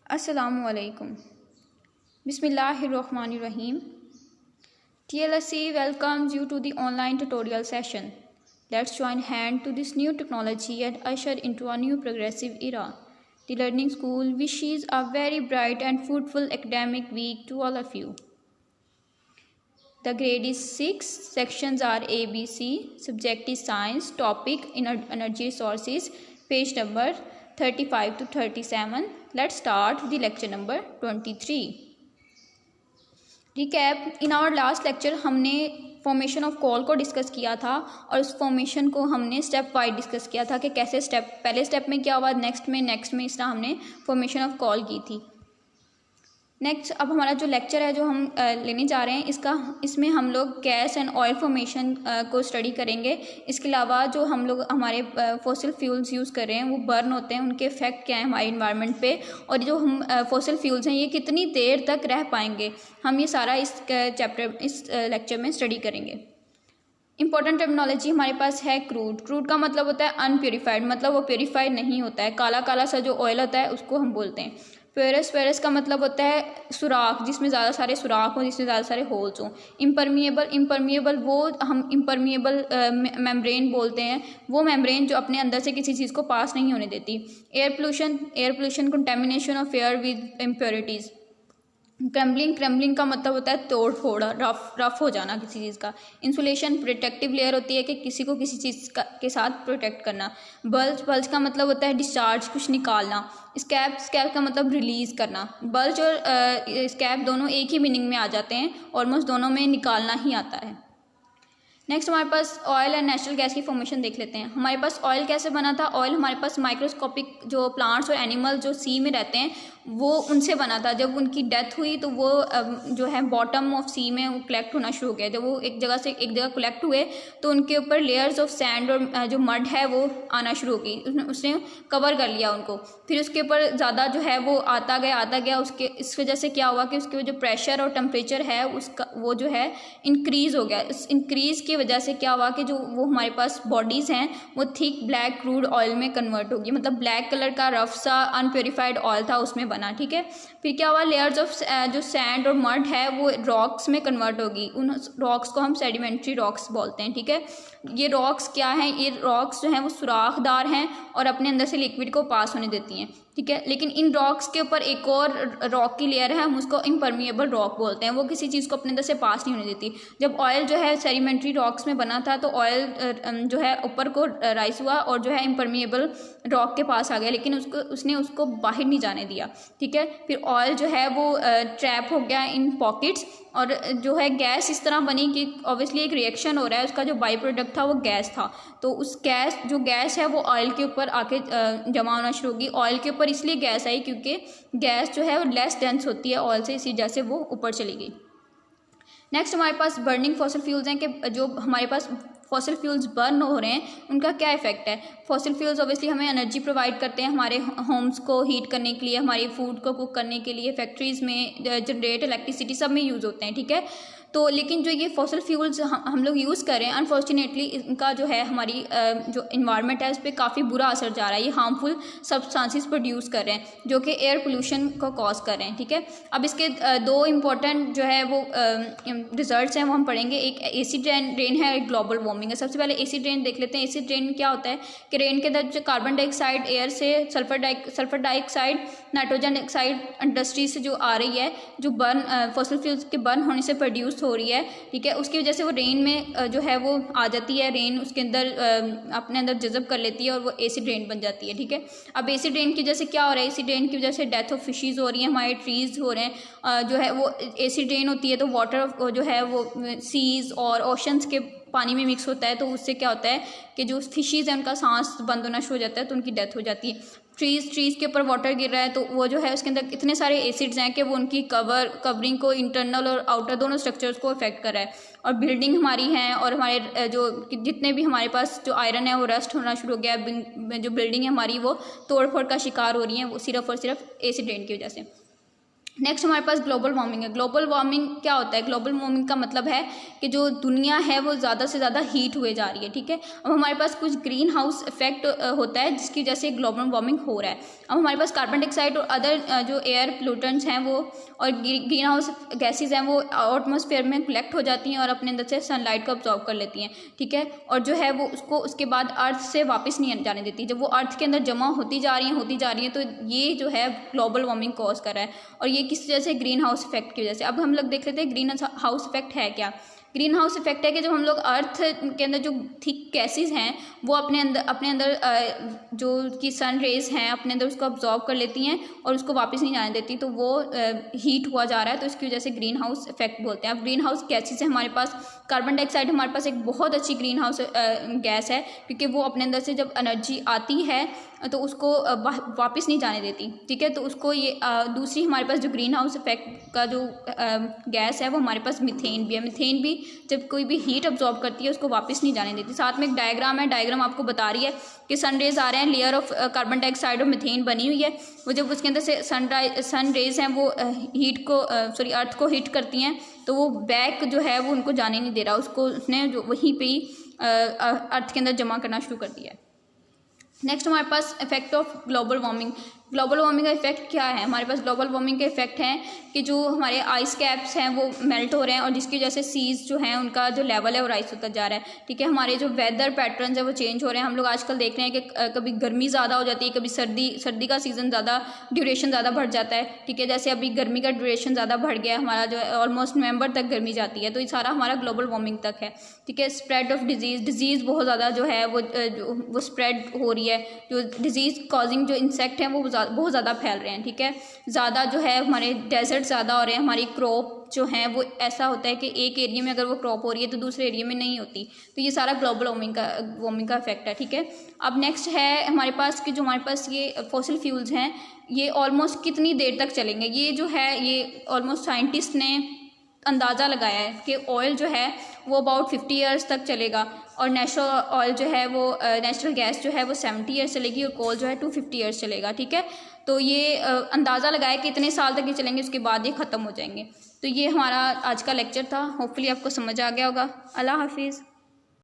Assalamualaikum. Bismillahirrahmanirrahim. TLSC welcomes you to the online tutorial session. Let's join hand to this new technology and usher into a new progressive era. The Learning School wishes a very bright and fruitful academic week to all of you. The grade is 6, sections are A, B, C, subject is science, topic energy resources, page number 35 to 37. Let's start the lecture number 23. Recap, in our last lecture हमने formation of call को discuss किया था और उस formation को हमने step wise discuss किया था कि कैसे पहले स्टेप में क्या हुआ, नेक्स्ट में इस तरह हमने फॉर्मेशन ऑफ कॉल की थी. नेक्स्ट अब हमारा जो लेक्चर है जो हम लेने जा रहे हैं इसमें हम लोग गैस एंड ऑयल फॉर्मेशन को स्टडी करेंगे. इसके अलावा जो हम लोग हमारे फॉसिल फ्यूल्स यूज़ कर रहे हैं वो बर्न होते हैं, उनके इफेक्ट क्या है हमारे इन्वायरमेंट पे, और जो हम फॉसिल फ्यूल्स हैं ये कितनी देर तक रह पाएंगे, हम ये सारा इस लेक्चर में स्टडी करेंगे. इंपॉर्टेंट टर्मिनोलॉजी हमारे पास है क्रूड. क्रूड का मतलब होता है अनप्योरीफाइड, मतलब वो प्योरीफाइड नहीं होता है. काला काला सा जो ऑयल होता है उसको हम बोलते हैं. प्योरस का मतलब होता है सुराख, जिसमें ज़्यादा सारे सुराख हों, जिसमें ज़्यादा सारे होल्स हों. इम्परमिएबल वो हम इम्परमिएबल मेम्ब्रेन बोलते हैं, वो मेम्ब्रेन जो अपने अंदर से किसी चीज़ को पास नहीं होने देती. Air pollution contamination of air with impurities. Crumbling का मतलब होता है तोड़ फोड़, रफ हो जाना किसी चीज़ का. इंसुलेशन प्रोटेक्टिव लेयर होती है कि किसी को किसी चीज़ के साथ प्रोटेक्ट करना. बल्ज का मतलब होता है डिस्चार्ज, कुछ निकालना. स्कैप का मतलब रिलीज़ करना. बल्ज और स्कैप दोनों एक ही मीनिंग में आ जाते हैं, ऑलमोस्ट दोनों में निकालना ही आता है. नेक्स्ट हमारे पास ऑयल एंड नेचुरल गैस की फॉर्मेशन देख लेते हैं. हमारे पास ऑयल कैसे बना था. ऑयल हमारे पास माइक्रोस्कोपिक जो प्लांट्स और एनिमल जो सी में रहते हैं वो उनसे बना था. जब उनकी डेथ हुई तो वो जो है बॉटम ऑफ सी में वो कलेक्ट होना शुरू हो गया. जब वो एक जगह से एक जगह कलेक्ट हुए तो उनके ऊपर लेयर्स ऑफ सैंड और जो मड है वो आना शुरू हो गई. उसने कवर कर लिया उनको. फिर उसके ऊपर ज़्यादा जो है वो आता गया. उसके इस वजह से क्या हुआ कि उसके जो प्रेशर और टेम्परेचर है उसका वो जो है इंक्रीज़ हो गया. इस इंक्रीज़ की वजह से क्या हुआ कि जो वो हमारे पास बॉडीज़ हैं वो थिक ब्लैक क्रूड ऑयल में कन्वर्ट होगी. मतलब ब्लैक कलर का रफ सा अनप्योरीफाइड ऑयल था उसमें बना. ठीक है. फिर क्या हुआ, लेयर्स ऑफ जो सैंड और मड है वो रॉक्स में कन्वर्ट होगी. उन रॉक्स को हम सेडिमेंट्री रॉक्स बोलते हैं. ठीक है. ये रॉक्स क्या हैं, ये रॉक्स जो हैं वो सुराखदार हैं और अपने अंदर से लिक्विड को पास होने देती हैं. ठीक है. लेकिन इन रॉक्स के ऊपर एक और रॉक की लेयर है, हम उसको इम्परमिएबल रॉक बोलते हैं. वो किसी चीज़ को अपने अंदर से पास नहीं होने देती. जब ऑयल जो है सेडिमेंट्री रॉक्स में बना था तो ऑयल जो है ऊपर को राइज हुआ और जो है इम्परमिएबल रॉक के पास आ गया, लेकिन उसने उसको बाहर नहीं जाने दिया. ठीक है. फिर ऑयल जो है वो ट्रैप हो गया इन पॉकेट्स और जो है गैस इस तरह बनी कि ऑब्वियसली एक रिएक्शन हो रहा है, उसका जो बाई प्रोडक्ट था वो गैस था. तो उस गैस है वो ऑयल के ऊपर आके जमा होना शुरू होगी. ऑयल के ऊपर इसलिए गैस आई क्योंकि गैस जो है वो लेस डेंस होती है ऑयल से, इसी वजह से वो ऊपर चली गई. नेक्स्ट हमारे पास बर्निंग फॉसिल फ्यूल्स हैं कि जो हमारे पास फॉसिल फ्यूल्स बर्न हो रहे हैं उनका क्या इफेक्ट है. फॉसिल फ्यूल्स ऑब्वियसली हमें एनर्जी प्रोवाइड करते हैं हमारे होम्स को हीट करने के लिए, हमारी फूड को कुक करने के लिए, फैक्ट्रीज़ में जनरेट इलेक्ट्रिसिटी सब में यूज़ होते हैं. ठीक है. तो लेकिन जो ये फॉसिल फ्यूल्स हम लोग यूज़ कर रहे हैं अनफॉर्चुनेटली इनका जो है हमारी जो इन्वायरमेंट है उस पर काफ़ी बुरा असर जा रहा है. ये हार्मफुल सब्सटेंसेस प्रोड्यूस कर रहे हैं जो कि एयर पोल्यूशन को कॉज कर रहे हैं. ठीक है. अब इसके दो इम्पोर्टेंट जो है वो रिजल्ट्स हैं वो हम पढ़ेंगे. एक एसिड रेन है, एक ग्लोबल वार्मिंग है. सबसे पहले एसिड रेन देख लेते हैं. एसिड रेन क्या होता है कि रेन के अंदर जो कार्बन डाइऑक्साइड एयर से sulphur dioxide nitrogen dioxide industry से जो आ रही है, जो बर्न फॉसिल फ्यूल्स के बर्न होने से प्रोड्यूस हो रही है. ठीक है. उसकी वजह से वो रेन में जो है वो आ जाती है, रेन उसके अंदर अपने अंदर जज़ब कर लेती है और वो एसिड रेन बन जाती है. ठीक है. अब एसिड रेन की वजह से क्या हो रहा है, एसिड रेन की वजह से डेथ ऑफ फिशेज़ हो रही हैं, हमारे ट्रीज़ हो रहे हैं. जो है वो एसिड रेन होती है तो वाटर जो है वो सीज़ और ओशंस के पानी में मिक्स होता है, तो उससे क्या होता है कि जो फिशेज़ हैं उनका सांस बंद होना शुरू हो जाता है, तो उनकी डेथ हो जाती है. ट्रीज़ के ऊपर वाटर गिर रहा है तो वो जो है उसके अंदर इतने सारे एसिड्स हैं कि वो उनकी कवरिंग को, इंटरनल और आउटर दोनों स्ट्रक्चर्स को इफेक्ट कर रहा है. और बिल्डिंग हमारी हैं और हमारे जो जितने भी हमारे पास जो आयरन है वो रस्ट होना शुरू हो गया है. जो बिल्डिंग है हमारी वो तोड़ फोड़ का शिकार हो रही है, वो सिर्फ और सिर्फ एसिड रेन की वजह से. नेक्स्ट हमारे पास ग्लोबल वार्मिंग है। ग्लोबल वार्मिंग क्या होता है? ग्लोबल वार्मिंग का मतलब है कि जो दुनिया है वो ज़्यादा से ज़्यादा हीट हुए जा रही है, ठीक है। अब हमारे पास कुछ ग्रीन हाउस इफेक्ट होता है जिसकी वजह से ग्लोबल वार्मिंग हो रहा है। अब हमारे पास कार्बन डाइऑक्साइड और अदर जो एयर पोल्यूटेंट्स हैं वो और ग्रीन हाउस गैसेज हैं वो एटमॉस्फेयर में कलेक्ट हो जाती हैं और अपने अंदर से सनलाइट को अब्जॉर्ब कर लेती हैं, ठीक है। और जो है वो उसको उसके बाद अर्थ से वापस नहीं जाने देती। जब वो अर्थ के अंदर जमा होती जा रही हैं तो ये जो है ग्लोबल वार्मिंग कॉज कर रहा है। और ये किस वजह से? ग्रीन हाउस इफेक्ट की वजह से। अब हम लोग देख लेते हैं ग्रीन हाउस इफेक्ट है क्या। ग्रीन हाउस इफेक्ट है कि जब हम लोग अर्थ के अंदर जो थिक गैसेज हैं वो अपने अंदर जो कि सन रेज हैं अपने अंदर उसको अब्जॉर्ब कर लेती हैं और उसको वापस नहीं जाने देती, तो वो हीट हुआ जा रहा है, तो इसकी वजह से ग्रीन हाउस इफेक्ट बोलते हैं। अब ग्रीन हाउस गैसेज है हमारे पास, कार्बन डाइऑक्साइड हमारे पास एक बहुत अच्छी ग्रीन हाउस गैस है क्योंकि वो अपने अंदर से जब एनर्जी आती है तो उसको वापस नहीं जाने देती, ठीक है। तो उसको ये दूसरी हमारे पास जो ग्रीन हाउस इफेक्ट का जो गैस है वो हमारे पास मीथेन भी है। मीथेन भी जब कोई भी हीट अब्जॉर्ब करती है उसको वापस नहीं जाने देती। साथ में एक डायग्राम है, डायग्राम आपको बता रही है कि सन रेज आ रहे हैं, लेयर ऑफ कार्बन डाइऑक्साइड और मीथेन बनी हुई है। वो जब उसके अंदर से सन रेज हैं वो अर्थ को हीट करती हैं तो वो बैक जो है वो उनको जाने नहीं दे रहा, उसको उसने जो वहीं पे ही अर्थ के अंदर जमा करना शुरू कर दिया है। नेक्स्ट हमारे पास effect of global warming. Global warming का इफेक्ट क्या है? हमारे पास ग्लोबल वार्मिंग के इफेक्ट हैं कि जो हमारे आइस कैप्स हैं वो मेल्ट हो रहे हैं और जिसकी वजह से सीज जो हैं उनका जो लेवल है वो राइज होता जा रहा है, ठीक है। हमारे जो वेदर पैटर्न्स है वो चेंज हो रहे हैं। हम लोग आजकल देख रहे हैं कि कभी गर्मी ज़्यादा हो जाती है, कभी सर्दी का सीज़न ज़्यादा ड्यूरेशन ज़्यादा बढ़ जाता है, ठीक है। जैसे अभी गर्मी का ड्यूरेशन ज़्यादा बढ़ गया है, हमारा जो ऑलमोस्ट नवंबर तक गर्मी जाती है, तो ये सारा हमारा ग्लोबल वार्मिंग तक है, ठीक है। स्प्रेड ऑफ डिजीज़ बहुत ज़्यादा जो है वो स्प्रेड हो रही है। जो डिजीज़ कॉजिंग जो इंसेक्ट हैं वो बहुत ज़्यादा फैल रहे हैं, ठीक है। ज़्यादा जो है हमारे डेजर्ट ज़्यादा हो रहे हैं, हमारी क्रॉप जो हैं वो ऐसा होता है कि एक एरिया में अगर वो क्रॉप हो रही है तो दूसरे एरिया में नहीं होती, तो ये सारा ग्लोबल वार्मिंग का इफेक्ट है, ठीक है। अब नेक्स्ट है हमारे पास कि जो हमारे पास ये फॉसिल फ्यूल्स हैं ये ऑलमोस्ट कितनी देर तक चलेंगे। ये जो है ये ऑलमोस्ट साइंटिस्ट ने अंदाज़ा लगाया है कि ऑयल जो है वो अबाउट 50 ईयर्स तक चलेगा और नेचुरल ऑयल जो है वो नेचुरल गैस जो है वो 70 ईयर्स चलेगी और कोल जो है 250 ईयर्स चलेगा, ठीक है। तो ये अंदाज़ा लगाया कि इतने साल तक ये चलेंगे, उसके बाद ये ख़त्म हो जाएंगे। तो ये हमारा आज का लेक्चर था, होपफुली आपको समझ आ गया होगा। अल्लाह हाफिज़।